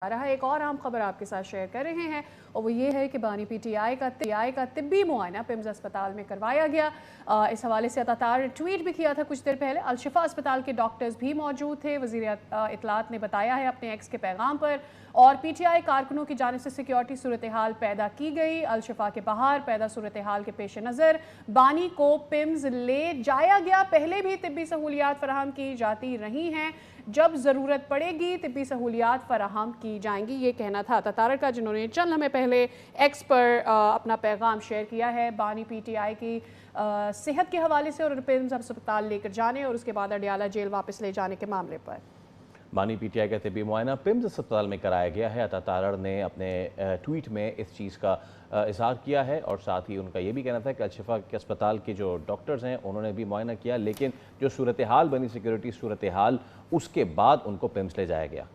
आ रहा है। एक और अहम खबर आपके साथ शेयर कर रहे हैं और वो ये है कि बानी पीटीआई का तिब्बी मुआयना पिम्स अस्पताल में करवाया गया। इस हवाले से अतातार ने ट्वीट भी किया था कुछ देर पहले। अलशिफा अस्पताल के डॉक्टर्स भी मौजूद थे। वज़ीर इत्तलात ने बताया है अपने एक्स के पैगाम पर। और पीटीआई कारकुनों की जानिब से सिक्योरिटी सूरत हाल पैदा की गई। अलशिफा के बाहर पैदा सूरत हाल के पेश नज़र बानी को पिम्स ले जाया गया। पहले भी तिब्बी सहूलियात फराहम की जाती रही हैं, जब ज़रूरत पड़ेगी तिब्बी सहूलियात फराहम की जाएंगी, ये कहना था अतातार का, जिन्होंने चंद लम्हे पहले एक्स पर अपना पैगाम शेयर किया है बानी पीटीआई की सेहत के हवाले से और पिम्स अस्पताल लेकर जाने और उसके बाद अडियाला जेल वापस ले जाने के मामले पर। बानी पीटीआई का तिब्बी मुआयना पिम्स अस्पताल में कराया गया है। अतातार ने अपने ट्वीट में इस चीज़ का इजहार किया है और साथ ही उनका ये भी कहना था कि अलशिफा के अस्पताल के जो डॉक्टर्स हैं उन्होंने भी मुआयना किया, लेकिन जो सूरत हाल बनी सिक्योरिटी सूरत हाल, उसके बाद उनको पिम्स ले जाया गया।